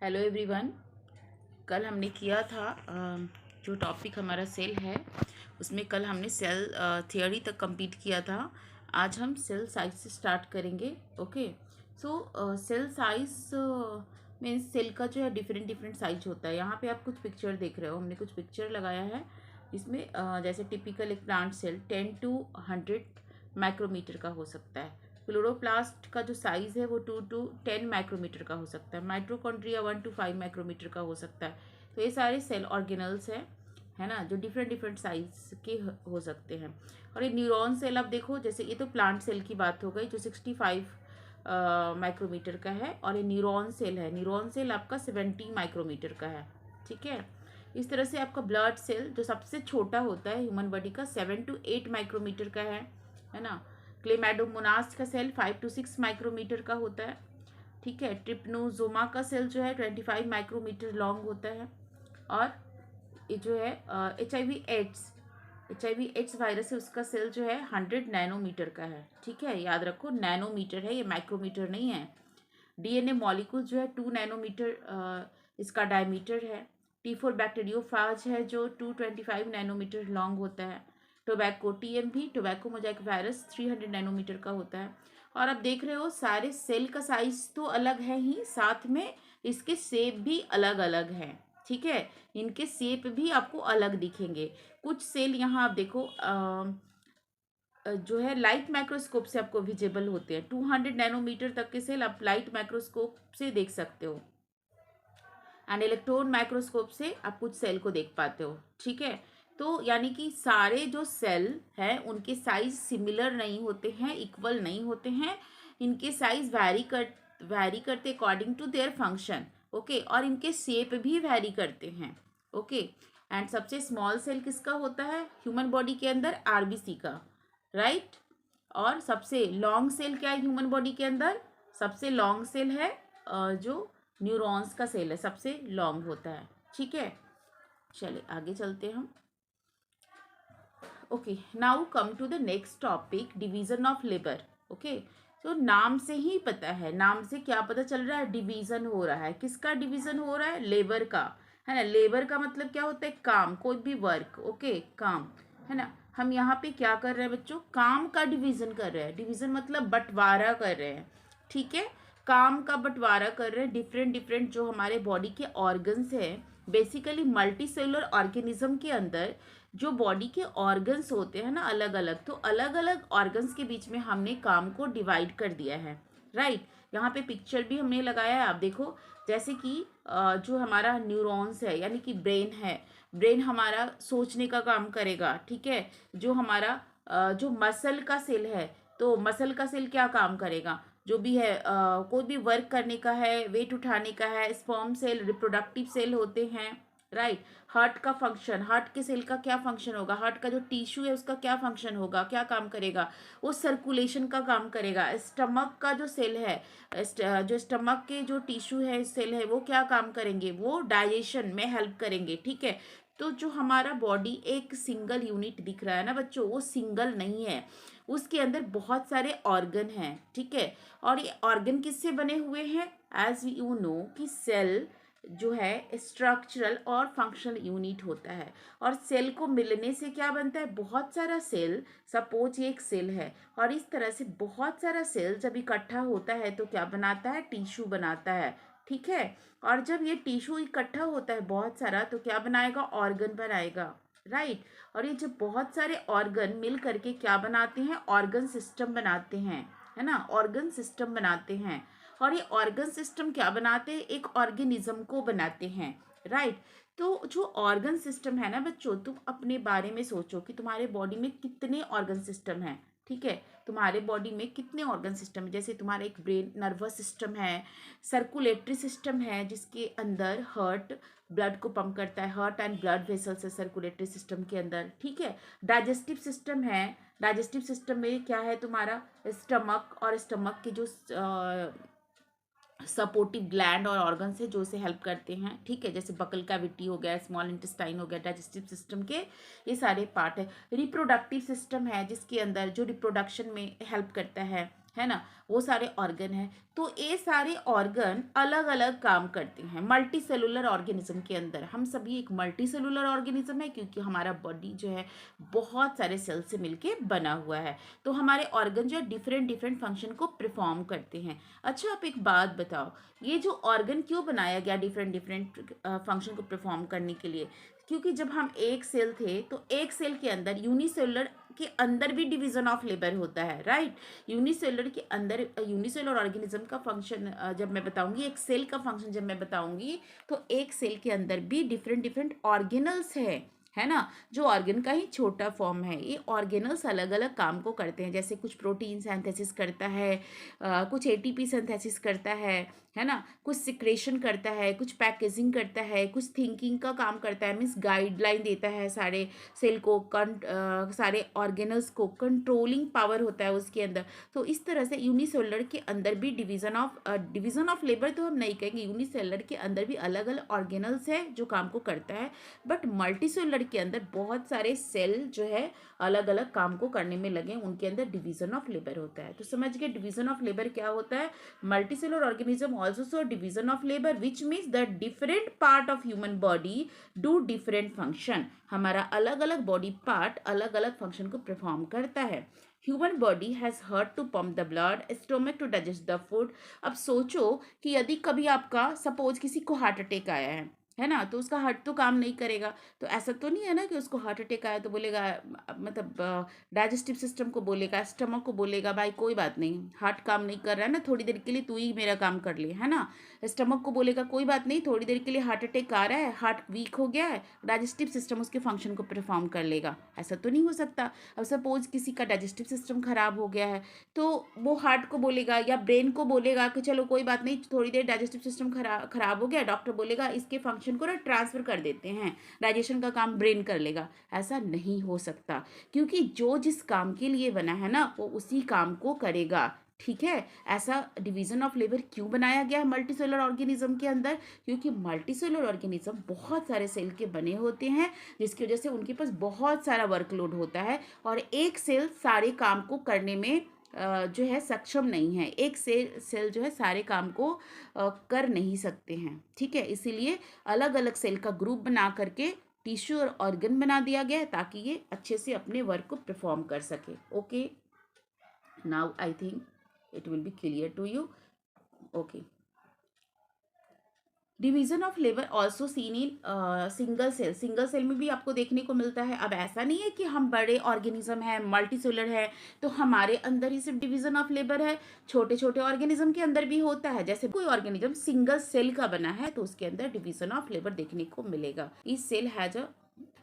Hello everyone. कल हमने किया था जो टॉपिक हमारा सेल है उसमें कल हमने सेल थियोरी तक कंप्लीट किया था। आज हम सेल साइज से स्टार्ट करेंगे। ओके। सो सेल साइज मीन्स सेल का जो है डिफरेंट डिफरेंट साइज होता है। यहाँ पे आप कुछ पिक्चर देख रहे हो, हमने कुछ पिक्चर लगाया है जिसमें जैसे टिपिकल एक प्लांट सेल 10 to 100 माइक्रोमीटर का हो सकता है। क्लोरोप्लास्ट का जो साइज है वो 2 to 10 माइक्रोमीटर का हो सकता है। माइटोकॉन्ड्रिया 1 to 5 माइक्रोमीटर का हो सकता है। तो ये सारे सेल ऑर्गेनल्स हैं, है ना, जो डिफरेंट डिफरेंट साइज के हो सकते हैं। और ये न्यूरॉन सेल आप देखो, जैसे ये तो प्लांट सेल की बात हो गई जो 65 माइक्रोमीटर का है, और ये न्यूरॉन सेल है। न्यूरॉन सेल आपका 70 माइक्रोमीटर का है। ठीक है। इस तरह से आपका ब्लड सेल जो सबसे छोटा होता है ह्यूमन बॉडी का 7 to 8 माइक्रोमीटर का है ना। क्लेमाडोमोनास का सेल 5 to 6 माइक्रोमीटर का होता है। ठीक है। ट्रिप्नोसोमा का सेल जो है 25 माइक्रोमीटर लॉन्ग होता है। और ये जो है H I V AIDS virus है, उसका सेल जो है 100 नैनोमीटर का है। ठीक है, याद रखो नैनोमीटर है, ये माइक्रोमीटर नहीं है। डीएनए मॉलिक्यूल जो है 2 नैनोमीटर इसका डायमीटर है। T4 बैक्टीरियोफाज है जो 225 नैनोमीटर लॉन्ग होता है। Tobacco TMV tobacco mosaic virus 300 nanometre का होता है। और आप देख रहे हो सारे सेल का साइज तो अलग है ही, साथ में इसके शेप भी अलग अलग हैं। ठीक है, इनके शेप भी आपको अलग दिखेंगे। कुछ सेल यहाँ आप देखो जो है लाइट माइक्रोस्कोप से आपको विजिबल होते हैं। 200 नैनोमीटर तक के सेल आप लाइट माइक्रोस्कोप से देख सकते हो, एंड इलेक्ट्रॉन माइक्रोस्कोप से आप कुछ सेल को देख पाते हो। ठीक है। तो यानी कि सारे जो सेल हैं उनके साइज सिमिलर नहीं होते हैं, इक्वल नहीं होते हैं। इनके साइज वैरी करते according to their function. Okay. और इनके शेप भी वैरी करते हैं। ओके। एंड सबसे स्मॉल सेल किसका होता है ह्यूमन बॉडी के अंदर? आरबीसी का, राइट। और सबसे लॉन्ग सेल क्या है ह्यूमन बॉडी के अंदर? सबसे लॉन्ग सेल है जो न्यूरॉन्स का सेल है, सबसे लॉन्ग होता है। ठीक है, चलिए आगे चलते हैं हम। Okay, now come to the next topic, division of लिवर। ओके। तो नाम से ही पता है, नाम से क्या पता चल रहा है? डिवीजन हो रहा है। किसका डिवीजन हो रहा है? लेबर का, है ना। लेबर का मतलब क्या होता है? काम, कोई भी वर्क। ओके, काम, है ना। हम यहाँ पे क्या कर रहे हैं बच्चों? काम का डिवीजन कर रहे हैं। डिवीजन मतलब बंटवारा कर रहे हैं। ठीक है, काम का बंटवारा कर रहे हैं। डिफरेंट डिफरेंट जो हमारे बॉडी के ऑर्गन्स हैं, बेसिकली मल्टी सेलुलर ऑर्गेनिज्म के अंदर जो बॉडी के ऑर्गन्स होते हैं ना अलग अलग, तो अलग अलग ऑर्गन्स के बीच में हमने काम को डिवाइड कर दिया है, राइट। यहाँ पे पिक्चर भी हमने लगाया है, आप देखो। जैसे कि जो हमारा न्यूरॉन्स है यानी कि ब्रेन है, ब्रेन हमारा सोचने का काम करेगा। ठीक है। जो हमारा जो मसल का सेल है, तो मसल का सेल क्या काम करेगा? जो भी है कोई भी वर्क करने का है, वेट उठाने का है। स्पर्म सेल रिप्रोडक्टिव सेल होते हैं, राइट। हार्ट का फंक्शन, हार्ट के सेल का क्या फंक्शन होगा? हार्ट का जो टिश्यू है उसका क्या फंक्शन होगा, क्या काम करेगा? वो सर्कुलेशन का काम करेगा। स्टमक का जो सेल है, जो स्टमक के जो टिश्यू है, सेल है, वो क्या काम करेंगे? वो डाइजेशन में हेल्प करेंगे। ठीक है। तो जो हमारा बॉडी एक सिंगल यूनिट दिख रहा है ना बच्चों, वो सिंगल नहीं है, उसके अंदर बहुत सारे ऑर्गन हैं। ठीक है। और ये ऑर्गन किससे बने हुए हैं? एज यू नो कि सेल जो है स्ट्रक्चरल और फंक्शनल यूनिट होता है। और सेल को मिलने से क्या बनता है? बहुत सारा सेल। सपोज ये एक सेल है, और इस तरह से बहुत सारा सेल जब इकट्ठा होता है तो क्या बनाता है? टिश्यू बनाता है। ठीक है। और जब ये टिश्यू इकट्ठा होता है बहुत सारा, तो क्या बनाएगा? ऑर्गन बनाएगा, राइट। और ये जब बहुत सारे ऑर्गन मिल करके क्या बनाते हैं? ऑर्गन सिस्टम बनाते हैं, है ना। ऑर्गन सिस्टम बनाते हैं। और ये ऑर्गन सिस्टम क्या बनाते हैं? एक ऑर्गेनिज्म को बनाते हैं, राइट। तो जो ऑर्गन सिस्टम है ना बच्चों, तुम अपने बारे में सोचो कि तुम्हारे बॉडी में कितने ऑर्गन सिस्टम हैं। ठीक है, तुम्हारे बॉडी में कितने ऑर्गन सिस्टम है? जैसे तुम्हारा एक ब्रेन नर्वस सिस्टम है, सर्कुलेटरी सिस्टम है जिसके अंदर हार्ट ब्लड को पंप करता है, हार्ट एंड ब्लड वेसल्स है सर्कुलेटरी सिस्टम के अंदर। ठीक है। डाइजेस्टिव सिस्टम है, डाइजेस्टिव सिस्टम में क्या है? तुम्हारा स्टमक, और स्टमक के जो सपोर्टिव ग्लैंड और ऑर्गन्स है जो उसे हेल्प करते हैं। ठीक है, जैसे बकल कैविटी हो गया, स्मॉल इंटेस्टाइन हो गया, डाइजेस्टिव सिस्टम के ये सारे पार्ट है। रिप्रोडक्टिव सिस्टम है जिसके अंदर जो रिप्रोडक्शन में हेल्प करता है ना, वो सारे ऑर्गन है। तो ये सारे ऑर्गन अलग अलग काम करते हैं मल्टी सेलुलर ऑर्गेनिज्म के अंदर। हम सभी एक मल्टी सेलुलर ऑर्गेनिज्म है क्योंकि हमारा बॉडी जो है बहुत सारे सेल से मिलके बना हुआ है। तो हमारे ऑर्गन जो है डिफरेंट डिफरेंट फंक्शन को परफॉर्म करते हैं। अच्छा, आप एक बात बताओ, ये जो ऑर्गन क्यों बनाया गया डिफरेंट डिफरेंट फंक्शन को परफॉर्म करने के लिए? क्योंकि जब हम एक सेल थे तो एक सेल के अंदर यूनिसेलुलर के अंदर भी डिवीजन ऑफ लेबर होता है, राइट। यूनिसेलुलर के अंदर यूनिसेलुलर ऑर्गेनिज्म का फंक्शन जब मैं बताऊंगी, एक सेल का फंक्शन जब मैं बताऊंगी, तो एक सेल के अंदर भी डिफरेंट डिफरेंट ऑर्गेनल्स है ना, जो ऑर्गन का ही छोटा फॉर्म है। ये ऑर्गेनल्स अलग अलग काम को करते हैं, जैसे कुछ प्रोटीन सिंथेसिस करता है, कुछ एटीपी सिंथेसिस करता है ना, कुछ सिक्रेशन करता है, कुछ पैकेजिंग करता है, कुछ थिंकिंग का काम करता है, मीन्स गाइडलाइन देता है सारे सेल को, सारे ऑर्गेनल्स को कंट्रोलिंग पावर होता है उसके अंदर। तो इस तरह से यूनिसेलुलर के अंदर भी डिवीजन ऑफ लेबर तो हम नहीं कहेंगे, यूनिसेलुलर के अंदर भी अलग अलग ऑर्गेनल्स है जो काम को करता है। बट मल्टीसेलुलर के अंदर बहुत सारे सेल जो है अलग अलग काम को करने में लगे, उनके अंदर डिवीजन ऑफ लेबर होता है। तो समझ गए डिवीजन ऑफ लेबर क्या होता है। Multicellular organism also show division of labour which means that different part of human body do different function. हमारा अलग अलग बॉडी पार्ट अलग अलग फंक्शन को परफॉर्म करता है। Human body has heart to pump the blood, stomach to digest the food. अब सोचो कि यदि कभी आपका सपोज किसी को हार्ट अटैक आया है ना, तो उसका हार्ट तो काम नहीं करेगा। तो ऐसा तो नहीं है ना कि उसको हार्ट अटैक आया तो बोलेगा, मतलब डाइजेस्टिव सिस्टम को बोलेगा, स्टमक को बोलेगा, भाई कोई बात नहीं, हार्ट काम नहीं कर रहा है ना, थोड़ी देर के लिए तू ही मेरा काम कर ले, है ना। स्टमक को बोलेगा कोई बात नहीं, थोड़ी देर के लिए हार्ट अटैक आ रहा है, हार्ट वीक हो गया है, डाइजेस्टिव सिस्टम उसके फंक्शन को परफॉर्म कर लेगा। ऐसा तो नहीं हो सकता। अब सपोज किसी का डाइजेस्टिव सिस्टम खराब हो गया है, तो वो हार्ट को बोलेगा या ब्रेन को बोलेगा कि चलो कोई बात नहीं, थोड़ी देर डाइजेस्टिव सिस्टम खराब हो गया, डॉक्टर बोलेगा इसके फंक्शन को ना ट्रांसफर कर देते हैं, डाइजेशन का काम ब्रेन कर लेगा। ऐसा नहीं हो सकता, क्योंकि जो जिस काम के लिए बना है ना, वो उसी काम को करेगा, ठीक है। ऐसा डिवीजन ऑफ लेबर क्यों बनाया गया है मल्टीसेलुलर ऑर्गेनिज्म के अंदर? क्योंकि मल्टीसेलुलर ऑर्गेनिज्म बहुत सारे सेल के बने होते हैं, जिसकी वजह से उनके पास बहुत सारा वर्कलोड होता है, और एक सेल सारे काम को करने में जो है सक्षम नहीं है। एक सेल जो है सारे काम को कर नहीं सकते हैं, ठीक है। इसीलिए अलग अलग सेल का ग्रुप बना करके टिश्यू और ऑर्गन बना दिया गया है, ताकि ये अच्छे से अपने वर्क को परफॉर्म कर सके। Okay, now I think it will be clear to you. Okay, division of labour also seen in single cell में भी आपको देखने को मिलता है। अब ऐसा नहीं है कि हम बड़े ऑर्गेनिज्म है, मल्टीसेलुलर है, तो हमारे अंदर ही सिर्फ डिवीजन ऑफ लेबर है, छोटे छोटे ऑर्गेनिज्म के अंदर भी होता है। जैसे कोई ऑर्गेनिज्म सिंगल सेल का बना है तो उसके अंदर डिवीजन ऑफ लेबर देखने को मिलेगा। इस सेल हैज अ,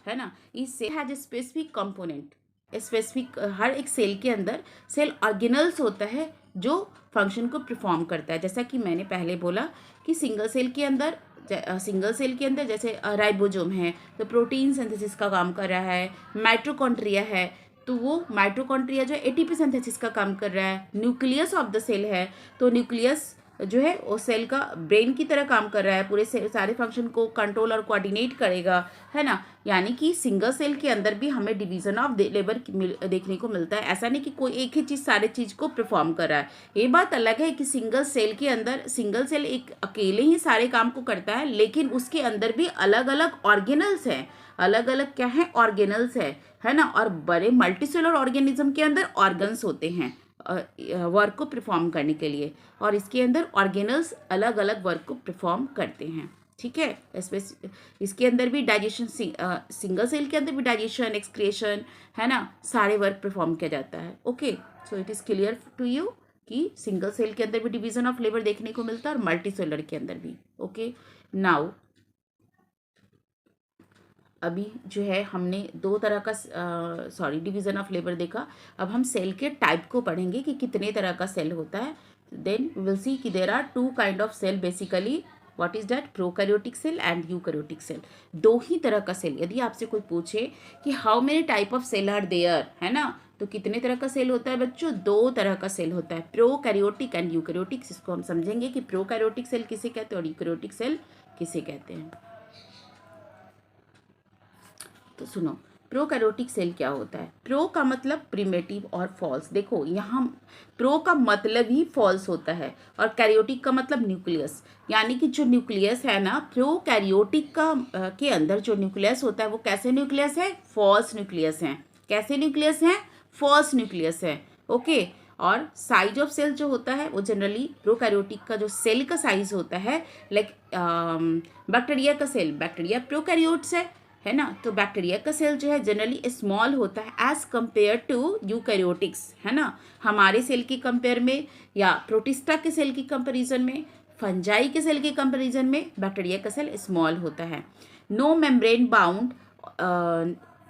है ना, इस cell has a specific component, specific, हर एक सेल के अंदर सेल ऑर्गेनल्स होता है जो फंक्शन को परफॉर्म करता है। जैसा कि मैंने पहले बोला कि सिंगल सेल के अंदर जैसे राइबोसोम है तो प्रोटीन सिंथेसिस का काम कर रहा है, माइटोकॉन्ड्रिया है तो वो माइटोकॉन्ड्रिया जो एटीपी सिंथेसिस का काम कर रहा है, न्यूक्लियस ऑफ द सेल है तो न्यूक्लियस जो है वो सेल का ब्रेन की तरह काम कर रहा है, पूरे सारे फंक्शन को कंट्रोल और कोऑर्डिनेट करेगा, है ना। यानी कि सिंगल सेल के अंदर भी हमें डिवीजन ऑफ लेबर देखने को मिलता है। ऐसा नहीं कि कोई एक ही चीज़ सारे चीज़ को परफॉर्म कर रहा है। ये बात अलग है कि सिंगल सेल के अंदर सिंगल सेल एक अकेले ही सारे काम को करता है, लेकिन उसके अंदर भी अलग अलग ऑर्गेनल्स हैं, अलग अलग क्या है, ऑर्गेनल्स है ना। और बड़े मल्टीसेलुलर ऑर्गेनिज्म के अंदर ऑर्गन्स होते हैं वर्क को परफॉर्म करने के लिए, और इसके अंदर ऑर्गेनल्स अलग अलग वर्क को परफॉर्म करते हैं, ठीक है। इसके अंदर भी डाइजेशन, सिंगल सेल के अंदर भी डाइजेशन, एक्सक्रीशन, है ना, सारे वर्क परफॉर्म किया जाता है। Okay, so it is clear to you कि सिंगल सेल के अंदर भी डिवीजन ऑफ लेबर देखने को मिलता है और मल्टीसेलुलर के अंदर भी। ओके, नाउ अभी जो है हमने दो तरह का डिवीजन ऑफ लेबर देखा। अब हम सेल के टाइप को पढ़ेंगे कि कितने तरह का सेल होता है। देन वी विल सी कि there are two kind of cell basically. What is that? Prokaryotic cell and eukaryotic cell. दो ही तरह का सेल। यदि आपसे कोई पूछे कि how many type of cell are there, है ना, तो कितने तरह का सेल होता है बच्चों? दो तरह का सेल होता है, प्रोकैरियोटिक एंड यूकैरियोटिक। इसको हम समझेंगे कि प्रोकैरियोटिक सेल किसे कहते हैं और यूकैरियोटिक सेल किसे कहते हैं। तो सुनो, प्रोकैरियोटिक सेल क्या होता है? प्रो का मतलब प्रिमिटिव और फॉल्स। देखो यहाँ प्रो का मतलब ही फॉल्स होता है और कैरियोटिक का मतलब न्यूक्लियस। यानी कि जो न्यूक्लियस है ना, प्रोकैरियोटिक का के अंदर जो न्यूक्लियस होता है वो कैसे न्यूक्लियस है? फॉल्स न्यूक्लियस है। कैसे न्यूक्लियस है? फॉल्स न्यूक्लियस है। ओके। और साइज ऑफ सेल जो होता है वो जनरली प्रोकैरियोटिक का जो सेल का साइज होता है, लाइक बैक्टीरिया का सेल, बैक्टीरिया प्रोकैरियोट्स है ना, तो बैक्टीरिया का सेल जो है जनरली स्मॉल होता है एज कंपेयर टू यूकैरियोटिक्स, है ना, हमारे सेल के कंपेयर में या प्रोटिस्टा के सेल की कंपैरिजन में, फंजाई के सेल के कंपैरिजन में बैक्टीरिया का सेल स्मॉल होता है। No membrane bound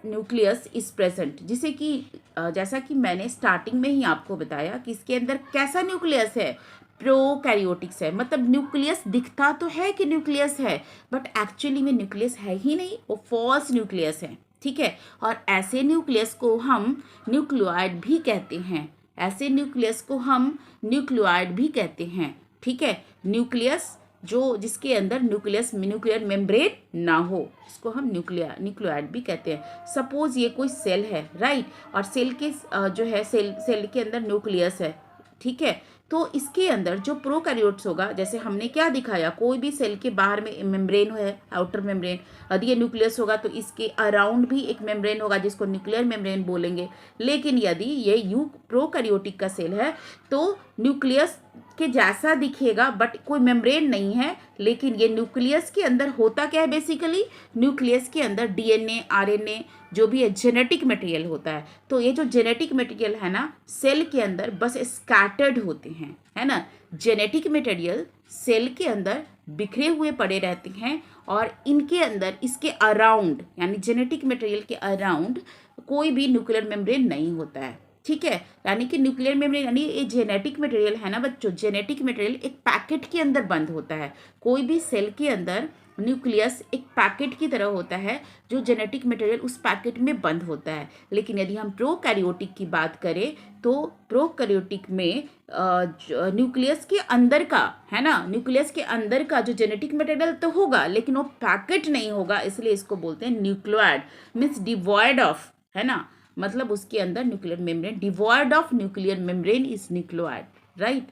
nucleus is present, जिसे कि जैसा कि मैंने स्टार्टिंग में ही आपको बताया कि इसके अंदर कैसा न्यूक्लियस है? प्रोकैरियोटिक्स है। मतलब न्यूक्लियस दिखता तो है कि न्यूक्लियस है, बट एक्चुअली में न्यूक्लियस है ही नहीं, वो फॉल्स न्यूक्लियस है। ठीक है। और ऐसे न्यूक्लियस को हम न्यूक्लियोइड भी कहते हैं। ऐसे न्यूक्लियस को हम न्यूक्लियोइड भी कहते हैं। ठीक है। न्यूक्लियस जो जिसके अंदर न्यूक्लियर मेम्ब्रेन ना हो, इसको हम न्यूक्लियोइड भी कहते हैं। सपोज ये कोई सेल है, राइट, और सेल के जो है सेल के अंदर न्यूक्लियस है। ठीक है। तो इसके अंदर जो प्रोकैरियोट्स होगा, जैसे हमने क्या दिखाया, कोई भी सेल के बाहर में मेम्ब्रेन है, आउटर मेम्ब्रेन, यदि ये न्यूक्लियस होगा तो इसके अराउंड भी एक मेम्ब्रेन होगा जिसको न्यूक्लियर मेम्ब्रेन बोलेंगे। लेकिन यदि ये प्रोकैरियोटिक का सेल है तो न्यूक्लियस के जैसा दिखेगा बट कोई मेम्ब्रेन नहीं है, लेकिन ये न्यूक्लियस के अंदर होता क्या है? बेसिकली न्यूक्लियस के अंदर डीएनए, आरएनए जो भी है जेनेटिक मटेरियल होता है। तो ये जो जेनेटिक मटेरियल है ना, सेल के अंदर बस स्कैटर्ड होते हैं, है ना। जेनेटिक मटेरियल सेल के अंदर बिखरे हुए पड़े रहते हैं और इनके अंदर, इसके अराउंड, यानी जेनेटिक मटेरियल के अराउंड कोई भी न्यूक्लियर मेम्ब्रेन नहीं होता है। ठीक है। यानी कि न्यूक्लियर मेम्ब्रेन, यानी ये जेनेटिक मटेरियल है ना बच्चों, जेनेटिक मटेरियल एक पैकेट के अंदर बंद होता है। कोई भी सेल के अंदर न्यूक्लियस एक पैकेट की तरह होता है, जो जेनेटिक मटेरियल उस पैकेट में बंद होता है। लेकिन यदि हम प्रोकैरियोटिक की बात करें तो प्रोकैरियोटिक में न्यूक्लियस के अंदर का, है ना, न्यूक्लियस के अंदर का जो जेनेटिक मटेरियल तो होगा लेकिन वो पैकेट नहीं होगा, इसलिए इसको बोलते हैं न्यूक्लियोइड, मीन्स डिवॉइड ऑफ, है ना, मतलब उसके अंदर nuclear membrane, devoid of nuclear membrane is nucleoid, right.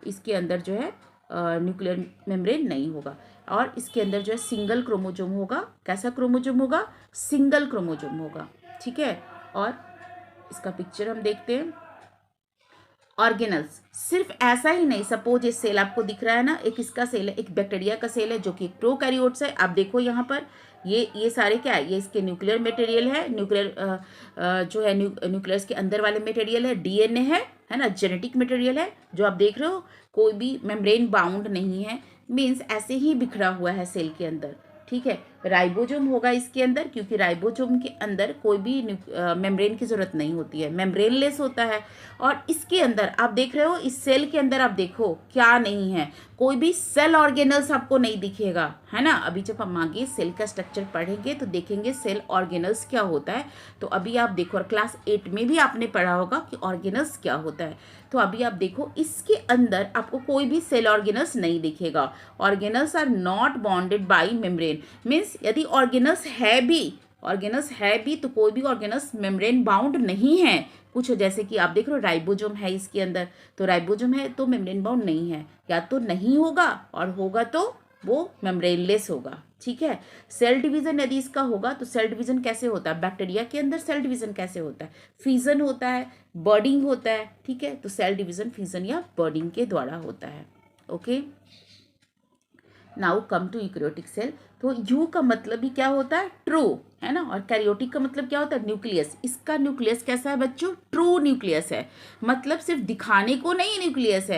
इसके अंदर जो है न्यूक्लियर मेम्ब्रेन नहीं होगा और इसके अंदर जो है सिंगल क्रोमोजोम होगा। कैसा क्रोमोजोम होगा? सिंगल क्रोमोजोम होगा। ठीक है। और इसका पिक्चर हम देखते हैं। ऑर्गेनल्स सिर्फ ऐसा ही नहीं, सपोज ये सेल आपको दिख रहा है ना, एक इसका सेल है, एक बैक्टीरिया का सेल है जो कि प्रोकैरियोट्स है। आप देखो यहाँ पर ये सारे क्या है? ये इसके न्यूक्लियर मटेरियल है, न्यूक्लियर जो है न्यूक्लियस के अंदर वाले मटेरियल है, डीएनए है ना, जेनेटिक मटेरियल है जो आप देख रहे हो, कोई भी मेम्ब्रेन बाउंड नहीं है, मीन्स ऐसे ही बिखरा हुआ है सेल के अंदर। ठीक है। राइबोसोम होगा इसके अंदर, क्योंकि राइबोसोम के अंदर कोई भी मेम्ब्रेन की जरूरत नहीं होती है, मेम्ब्रेनलेस होता है। और इसके अंदर आप देख रहे हो, इस सेल के अंदर आप देखो क्या नहीं है, कोई भी सेल ऑर्गेनल्स आपको नहीं दिखेगा, है ना। अभी जब हम आगे सेल का स्ट्रक्चर पढ़ेंगे तो देखेंगे सेल ऑर्गेनल्स क्या होता है। तो अभी आप देखो, और क्लास 8 में भी आपने पढ़ा होगा कि ऑर्गेनल्स क्या होता है। तो अभी आप देखो, इसके अंदर आपको कोई भी सेल ऑर्गेनल्स नहीं दिखेगा। Organelles are not bonded by membrane, means यदि ऑर्गेनल्स है भी तो कोई भी ऑर्गेनल्स मेम्ब्रेन बाउंड नहीं है। कुछ जैसे कि आप देख रहे हो राइबोसोम है इसके अंदर, तो राइबोसोम है तो मेम्ब्रेन बाउंड नहीं है, या तो नहीं होगा और होगा तो वो मेम्ब्रेनलेस होगा। ठीक है। सेल डिवीजन यदि इसका होगा तो सेल डिवीजन कैसे होता है? बैक्टीरिया के अंदर सेल डिवीजन कैसे होता है? फिजन होता है, बर्डिंग होता है। ठीक है। तो सेल डिवीजन फिजन या बर्डिंग के द्वारा होता है। Okay. Now come to eukaryotic cell. तो यू का मतलब ही क्या होता है? ट्रू, है ना। और कैरियोटिक का मतलब क्या होता है? न्यूक्लियस। इसका न्यूक्लियस कैसा है बच्चों? ट्रू न्यूक्लियस है। मतलब सिर्फ दिखाने को नहीं न्यूक्लियस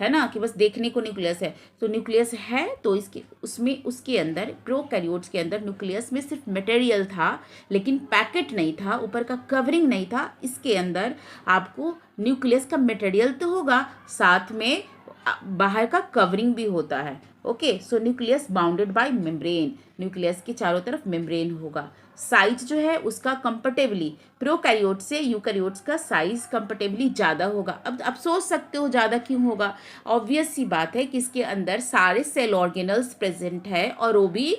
है ना, कि बस देखने को न्यूक्लियस है। तो न्यूक्लियस है तो उसके अंदर, प्रोकैरियोट्स के अंदर न्यूक्लियस में सिर्फ मटेरियल था लेकिन पैकेट नहीं था, ऊपर का कवरिंग नहीं था। इसके अंदर आपको न्यूक्लियस का मटेरियल तो होगा, साथ में बाहर का कवरिंग भी होता है। Okay. So nucleus bounded by membrane, nucleus के चारों तरफ मेम्ब्रेन होगा। साइज जो है उसका कंपेरेटिवली प्रोकैरियोट से यूकैरियोट्स का साइज कंपेरेटिवली ज़्यादा होगा। अब आप सोच सकते हो ज़्यादा क्यों होगा? ऑब्वियस सी बात है कि इसके अंदर सारे सेल ऑर्गेनल्स प्रेजेंट है और वो भी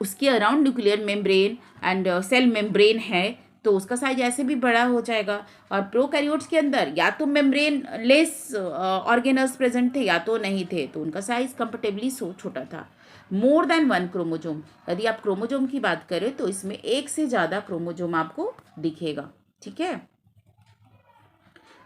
उसके around nuclear membrane and cell membrane है तो उसका साइज ऐसे भी बड़ा हो जाएगा। और प्रोकैरियोट्स के अंदर या तो मेम्ब्रेन लेस ऑर्गेनल्स प्रेजेंट थे या तो नहीं थे, तो उनका साइज कंफर्टेबली छोटा था। मोर देन वन क्रोमोजोम, यदि आप क्रोमोजोम की बात करें तो इसमें एक से ज़्यादा क्रोमोजोम आपको दिखेगा। ठीक है,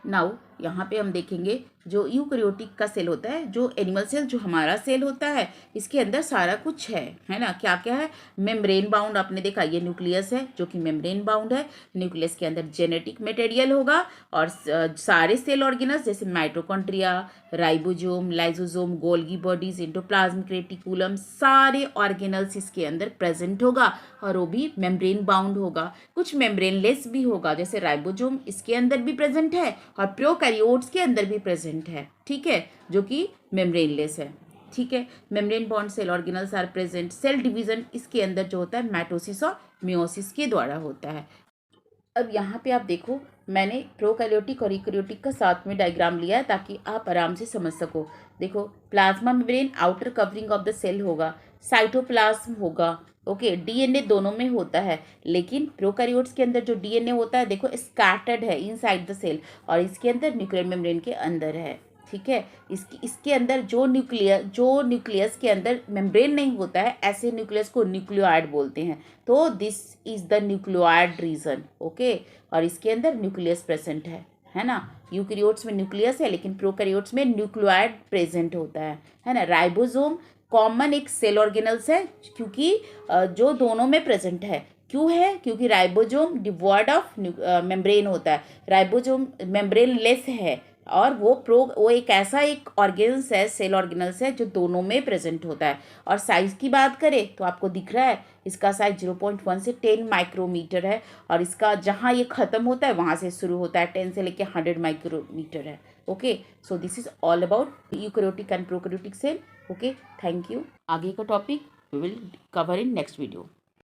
नाउ यहाँ पे हम देखेंगे जो यूकैरियोटिक का सेल होता है, जो एनिमल सेल, जो हमारा सेल होता है, इसके अंदर सारा कुछ है ना। क्या क्या है? मेम्ब्रेन बाउंड, आपने देखा ये न्यूक्लियस है जो कि मेम्ब्रेन बाउंड है। न्यूक्लियस के अंदर जेनेटिक मटेरियल होगा और सारे सेल ऑर्गेनल्स जैसे mitochondria, ribosome, lysosome, Golgi bodies, endoplasmic reticulum, सारे ऑर्गेनल्स इसके अंदर प्रेजेंट होगा और वो भी मेम्ब्रेन बाउंड होगा। कुछ मेम्ब्रेनलेस भी होगा, जैसे राइबोसोम इसके अंदर भी प्रेजेंट है और प्रोकैरियोट्स के अंदर भी प्रेजेंट है। ठीक है, जो कि मेम्ब्रेनलेस है। ठीक है, membrane bound cell organelles are present. Cell division इसके अंदर जो होता है माइटोसिस और मियोसिस के द्वारा होता है। अब यहाँ पे आप देखो, मैंने प्रोकैरियोटिक और यूकैरियोटिक का साथ में डायग्राम लिया है ताकि आप आराम से समझ सको। देखो, plasma membrane outer covering of the cell होगा, साइटोप्लाज्म होगा, ओके, डीएनए दोनों में होता है। लेकिन प्रोकैरियोट्स के अंदर जो डीएनए होता है देखो स्कैटर्ड है इनसाइड द सेल और इसके अंदर न्यूक्लियर मेम्ब्रेन के अंदर है। ठीक है, इसके अंदर जो न्यूक्लियस के अंदर मेम्ब्रेन नहीं होता है, ऐसे न्यूक्लियस को न्यूक्लियोइड बोलते हैं। तो this is the nucleoid region. Okay, और इसके अंदर न्यूक्लियस प्रेजेंट है ना। यूकैरियोट्स में न्यूक्लियस है लेकिन प्रोकैरियोट्स में न्यूक्लियोइड प्रेजेंट होता है ना। राइबोसोम कॉमन एक सेल ऑर्गेनल्स है क्योंकि जो दोनों में प्रेजेंट है। क्यों है? क्योंकि राइबोसोम डिवॉइड ऑफ मेम्ब्रेन होता है, राइबोसोम मेम्ब्रेन लेस है और वो एक ऐसा एक ऑर्गेनल्स है, सेल ऑर्गेनल्स है जो दोनों में प्रेजेंट होता है। और साइज की बात करें तो आपको दिख रहा है इसका साइज 0.1 से 10 माइक्रोमीटर है और इसका जहाँ ये ख़त्म होता है वहाँ से शुरू होता है, 10 से लेके 100 माइक्रोमीटर है। Okay, so this is all about eukaryotic and prokaryotic cell. Okay, thank you. आगे का topic we will cover in next video.